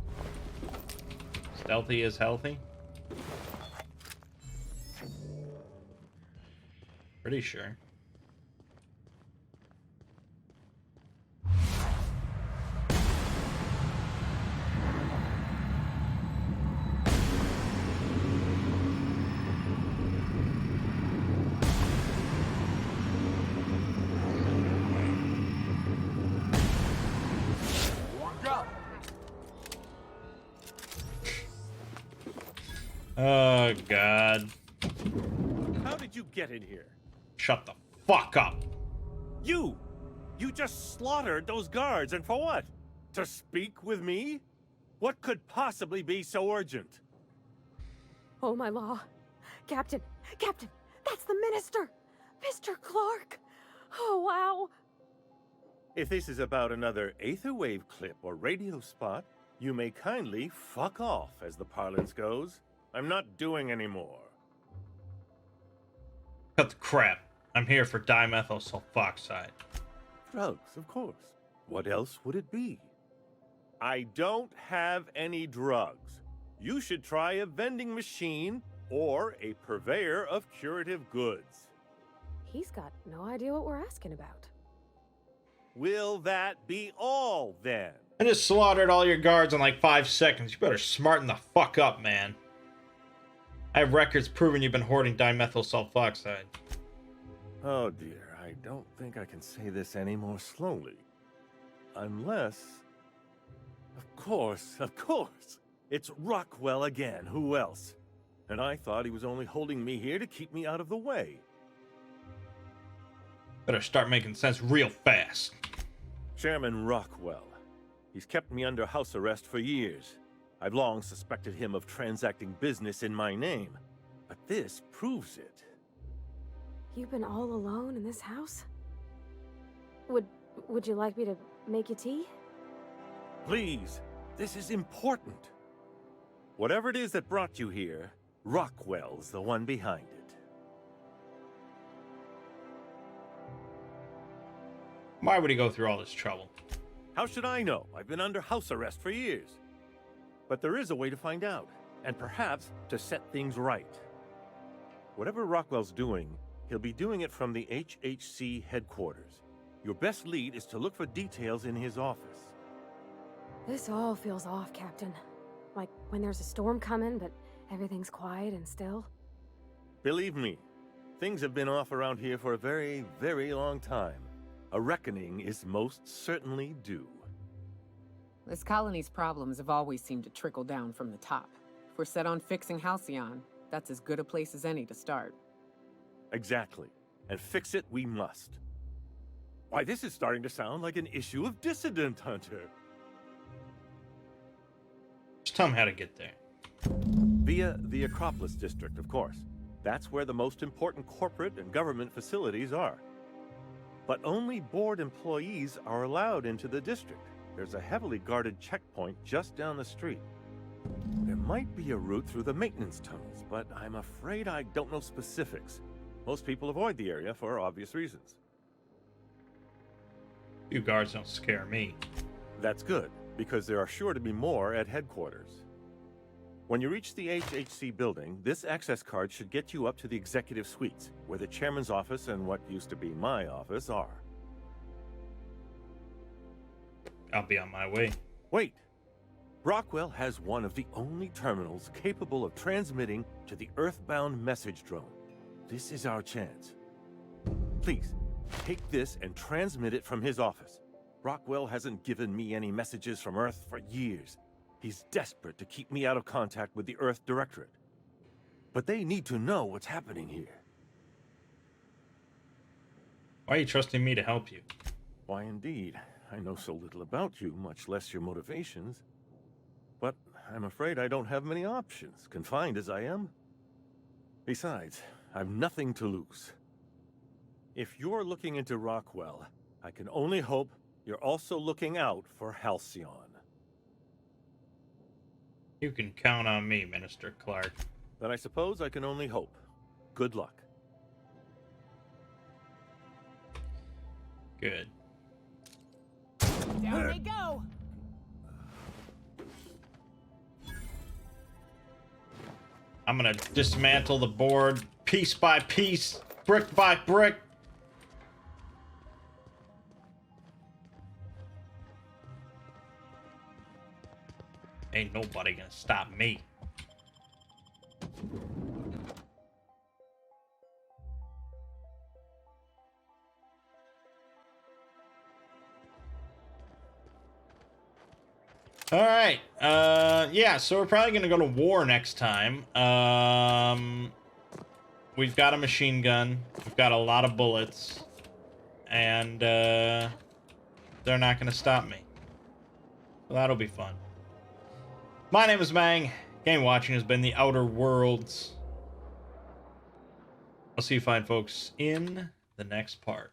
[SPEAKER 1] Stealthy is healthy? Pretty sure. Oh, God.
[SPEAKER 16] How did you get in here?
[SPEAKER 1] Shut the fuck up.
[SPEAKER 16] You! You just slaughtered those guards, and for what? To speak with me? What could possibly be so urgent?
[SPEAKER 4] Oh, my law. Captain! Captain! That's the minister! Mr. Clark! Oh, wow!
[SPEAKER 16] If this is about another Aetherwave clip or radio spot, you may kindly fuck off, as the parlance goes. I'm not doing any more.
[SPEAKER 1] Cut the crap. I'm here for dimethyl sulfoxide.
[SPEAKER 16] Drugs, of course. What else would it be? I don't have any drugs. You should try a vending machine or a purveyor of curative goods.
[SPEAKER 4] He's got no idea what we're asking about.
[SPEAKER 16] Will that be all, then?
[SPEAKER 1] I just slaughtered all your guards in like 5 seconds. You better smarten the fuck up, man. I have records proving you've been hoarding dimethyl sulfoxide.
[SPEAKER 16] Oh dear, I don't think I can say this any more slowly. Unless... Of course. It's Rockwell again. Who else? And I thought he was only holding me here to keep me out of the way.
[SPEAKER 1] Better start making sense real fast.
[SPEAKER 16] Chairman Rockwell. He's kept me under house arrest for years. I've long suspected him of transacting business in my name. But this proves it.
[SPEAKER 4] You've been all alone in this house? Would you like me to make you tea?
[SPEAKER 16] Please, this is important. Whatever it is that brought you here, Rockwell's the one behind it.
[SPEAKER 1] Why would he go through all this trouble?
[SPEAKER 16] How should I know? I've been under house arrest for years. But there is a way to find out, and perhaps to set things right. Whatever Rockwell's doing, he'll be doing it from the HHC headquarters. Your best lead is to look for details in his office.
[SPEAKER 4] This all feels off, Captain. Like when there's a storm coming, but everything's quiet and still.
[SPEAKER 16] Believe me, things have been off around here for a very, very long time. A reckoning is most certainly due.
[SPEAKER 5] This colony's problems have always seemed to trickle down from the top. If we're set on fixing Halcyon, that's as good a place as any to start.
[SPEAKER 16] Exactly. And fix it we must. Why, this is starting to sound like an issue of Dissident Hunter.
[SPEAKER 1] Just tell him how to get there.
[SPEAKER 16] Via the Acropolis District, of course. That's where the most important corporate and government facilities are. But only board employees are allowed into the district. There's a heavily guarded checkpoint just down the street. There might be a route through the maintenance tunnels, but I'm afraid I don't know specifics. Most people avoid the area for obvious reasons.
[SPEAKER 1] You guards don't scare me.
[SPEAKER 16] That's good, because there are sure to be more at headquarters. When you reach the HHC building, this access card should get you up to the executive suites, where the chairman's office and what used to be my office are.
[SPEAKER 1] I'll be on my way.
[SPEAKER 16] Wait! Rockwell has one of the only terminals capable of transmitting to the Earthbound message drone. This is our chance. Please, take this and transmit it from his office. Rockwell hasn't given me any messages from Earth for years. He's desperate to keep me out of contact with the Earth Directorate. But they need to know what's happening here.
[SPEAKER 1] Why are you trusting me to help you?
[SPEAKER 16] Why, indeed. I know so little about you, much less your motivations. But I'm afraid I don't have many options, confined as I am. Besides, I've nothing to lose. If you're looking into Rockwell, I can only hope you're also looking out for Halcyon.
[SPEAKER 1] You can count on me, Minister Clark.
[SPEAKER 16] Then I suppose I can only hope. Good luck.
[SPEAKER 1] Good.
[SPEAKER 5] Down they go!
[SPEAKER 1] I'm gonna dismantle the board piece by piece, brick by brick. Ain't nobody gonna stop me. All right. Yeah, so we're probably going to go to war next time. We've got a machine gun. We've got a lot of bullets. And they're not going to stop me. So that'll be fun. My name is Mangg. Game watching has been The Outer Worlds. I'll see you fine folks in the next part.